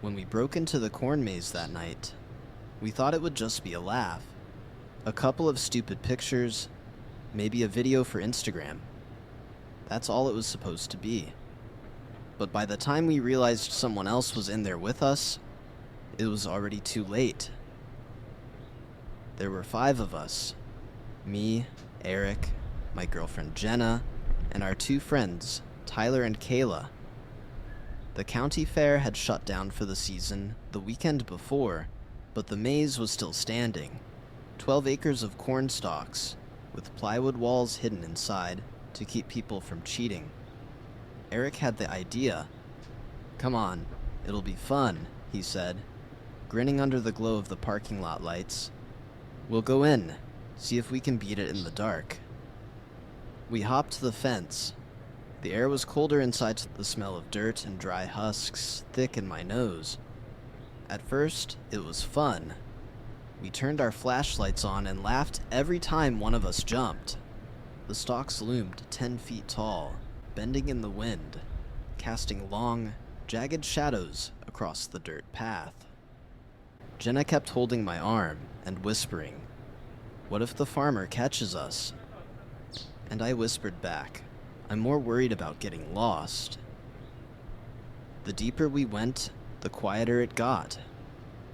When we broke into the corn maze that night, we thought it would just be a laugh. A couple of stupid pictures, maybe a video for Instagram. That's all it was supposed to be. But by the time we realized someone else was in there with us, it was already too late. There were 5 of us. Me, Eric, my girlfriend Jenna, and our 2 friends, Tyler and Kayla. The county fair had shut down for the season the weekend before, but the maze was still standing. 12 acres of corn stalks, with plywood walls hidden inside to keep people from cheating. Eric had the idea. "Come on, it'll be fun," he said, grinning under the glow of the parking lot lights. "We'll go in, see if we can beat it in the dark." We hopped the fence. The air was colder inside, the smell of dirt and dry husks thick in my nose. At first, it was fun. We turned our flashlights on and laughed every time one of us jumped. The stalks loomed 10 feet tall, bending in the wind, casting long, jagged shadows across the dirt path. Jenna kept holding my arm and whispering, "What if the farmer catches us?" And I whispered back, "I'm more worried about getting lost." The deeper we went, the quieter it got.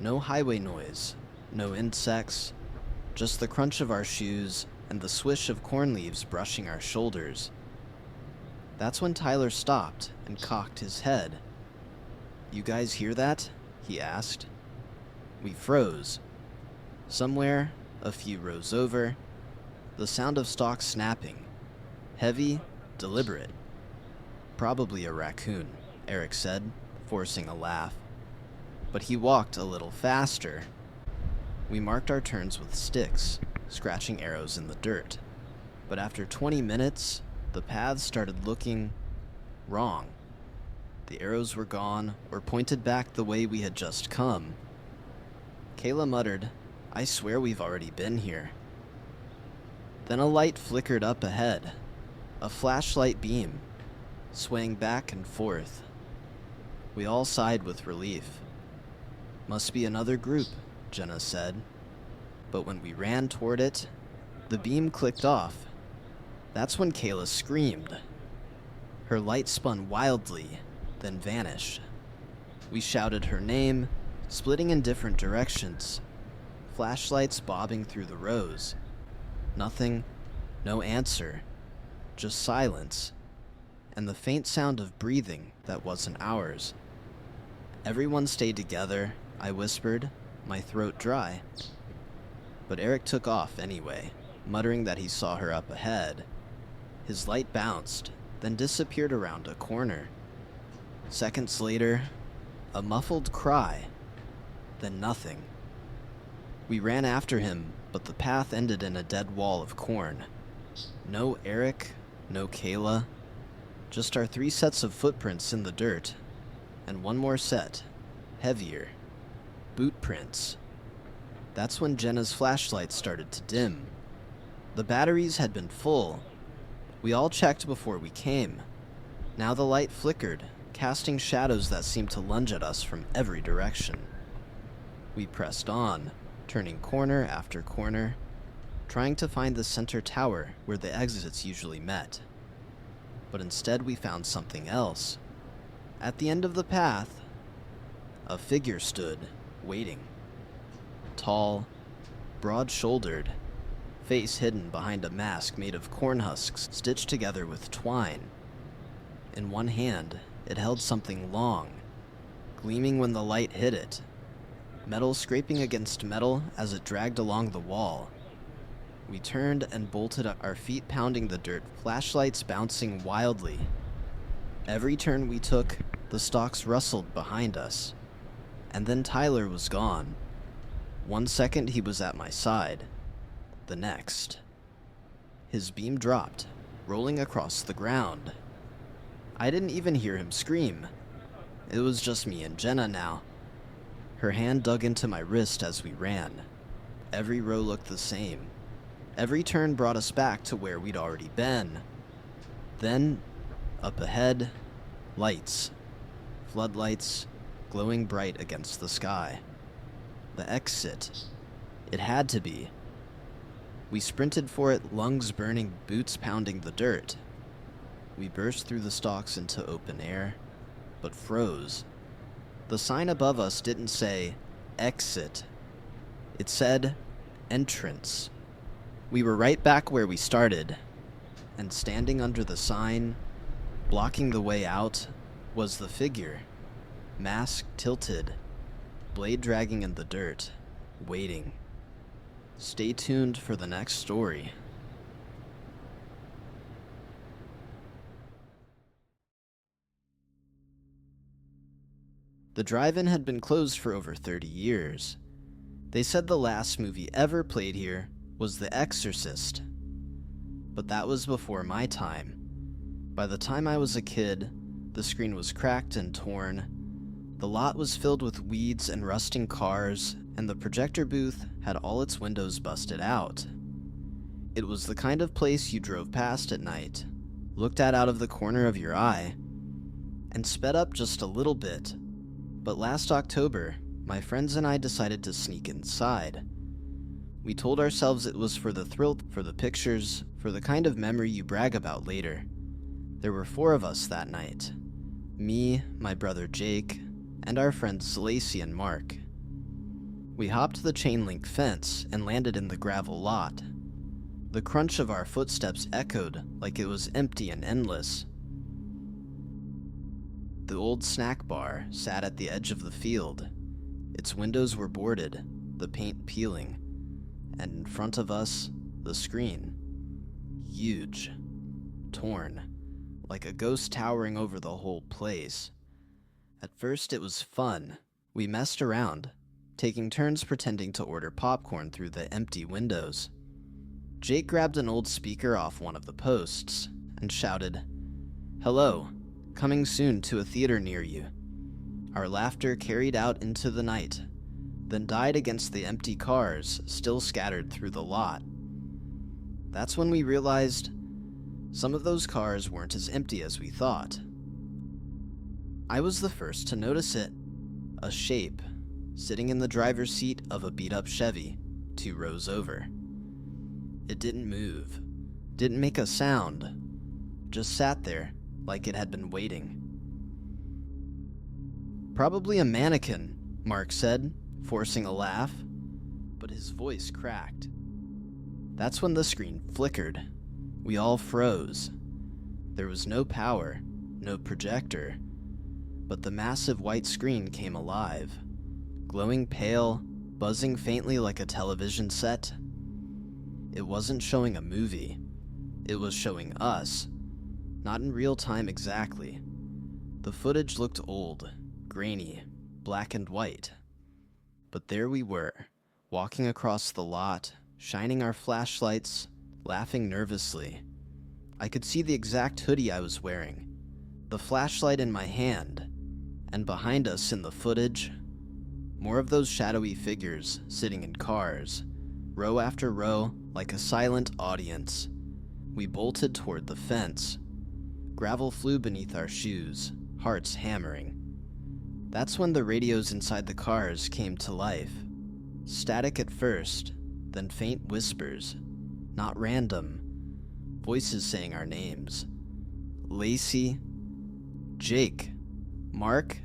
No highway noise, no insects, just the crunch of our shoes and the swish of corn leaves brushing our shoulders. That's when Tyler stopped and cocked his head. "You guys hear that?" he asked. We froze. Somewhere, a few rows over, the sound of stalks snapping. Heavy, deliberate. "Probably a raccoon," Eric said, forcing a laugh. But he walked a little faster. We marked our turns with sticks, scratching arrows in the dirt. But after 20 minutes, the paths started looking wrong. The arrows were gone or pointed back the way we had just come. Kayla muttered, "I swear we've already been here." Then a light flickered up ahead, a flashlight beam, swaying back and forth. We all sighed with relief. "Must be another group," Jenna said. But when we ran toward it, the beam clicked off. That's when Kayla screamed. Her light spun wildly, then vanished. We shouted her name, splitting in different directions, flashlights bobbing through the rows. Nothing, no answer, just silence, and the faint sound of breathing that wasn't ours. "Everyone stay together," I whispered, my throat dry. But Eric took off anyway, muttering that he saw her up ahead. His light bounced, then disappeared around a corner. Seconds later, a muffled cry, then nothing. We ran after him, but the path ended in a dead wall of corn. No Eric, no Kayla, just our 3 sets of footprints in the dirt, and one more set, heavier, boot prints. That's when Jenna's flashlight started to dim. The batteries had been full. We all checked before we came. Now the light flickered, casting shadows that seemed to lunge at us from every direction. We pressed on, turning corner after corner, trying to find the center tower where the exits usually met. But instead we found something else. At the end of the path, a figure stood, waiting. Tall, broad-shouldered, face hidden behind a mask made of corn husks stitched together with twine. In one hand, it held something long, gleaming when the light hit it, metal scraping against metal as it dragged along the wall. We turned and bolted, our feet pounding the dirt, flashlights bouncing wildly. Every turn we took, the stalks rustled behind us. And then Tyler was gone. 1 second he was at my side. The next, his beam dropped, rolling across the ground. I didn't even hear him scream. It was just me and Jenna now. Her hand dug into my wrist as we ran. Every row looked the same. Every turn brought us back to where we'd already been. Then, up ahead, lights. Floodlights, glowing bright against the sky. The exit. It had to be. We sprinted for it, lungs burning, boots pounding the dirt. We burst through the stalks into open air, but froze. The sign above us didn't say exit. It said entrance. We were right back where we started, and standing under the sign, blocking the way out, was the figure, mask tilted, blade dragging in the dirt, waiting. Stay tuned for the next story. The drive-in had been closed for over 30 years. They said the last movie ever played here was The Exorcist. But that was before my time. By the time I was a kid, the screen was cracked and torn. The lot was filled with weeds and rusting cars, and the projector booth had all its windows busted out. It was the kind of place you drove past at night, looked at out of the corner of your eye, and sped up just a little bit. But last October, my friends and I decided to sneak inside. We told ourselves it was for the thrill, for the pictures, for the kind of memory you brag about later. There were 4 of us that night. Me, my brother Jake, and our friends Lacey and Mark. We hopped the chain link fence and landed in the gravel lot. The crunch of our footsteps echoed like it was empty and endless. The old snack bar sat at the edge of the field. Its windows were boarded, the paint peeling, and in front of us, the screen. Huge. Torn. Like a ghost towering over the whole place. At first it was fun. We messed around, taking turns pretending to order popcorn through the empty windows. Jake grabbed an old speaker off one of the posts and shouted, "Hello, coming soon to a theater near you." Our laughter carried out into the night, then died against the empty cars still scattered through the lot. That's when we realized some of those cars weren't as empty as we thought. I was the first to notice it. A shape, sitting in the driver's seat of a beat-up Chevy, 2 rows over. It didn't move, didn't make a sound, just sat there like it had been waiting. "Probably a mannequin," Mark said, forcing a laugh, but his voice cracked. That's when the screen flickered. We all froze. There was no power, no projector, but the massive white screen came alive, glowing pale, buzzing faintly like a television set. It wasn't showing a movie. It was showing us. Not in real time exactly. The footage looked old, grainy, black and white. But there we were, walking across the lot, shining our flashlights, laughing nervously. I could see the exact hoodie I was wearing, the flashlight in my hand, and behind us in the footage, more of those shadowy figures sitting in cars, row after row like a silent audience. We bolted toward the fence. Gravel flew beneath our shoes, hearts hammering. That's when the radios inside the cars came to life. Static at first, then faint whispers, not random, voices saying our names. Lacey, Jake, Mark.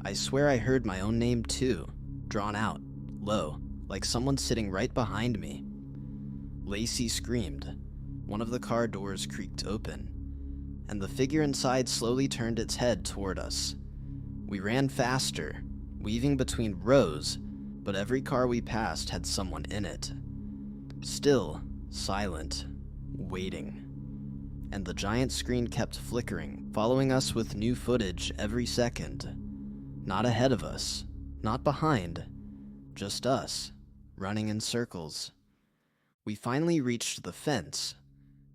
I swear I heard my own name too, drawn out, low, like someone sitting right behind me. Lacey screamed. One of the car doors creaked open, and the figure inside slowly turned its head toward us. We ran faster, weaving between rows, but every car we passed had someone in it. Still, silent, waiting. And the giant screen kept flickering, following us with new footage every second. Not ahead of us, not behind, just us, running in circles. We finally reached the fence.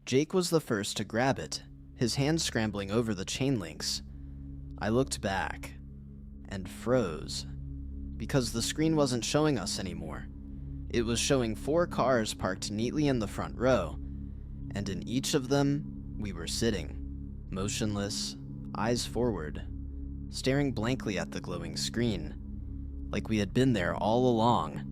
Jake was the first to grab it, his hands scrambling over the chain links. I looked back, and froze, because the screen wasn't showing us anymore. It was showing 4 cars parked neatly in the front row, and in each of them, we were sitting, motionless, eyes forward, staring blankly at the glowing screen, like we had been there all along.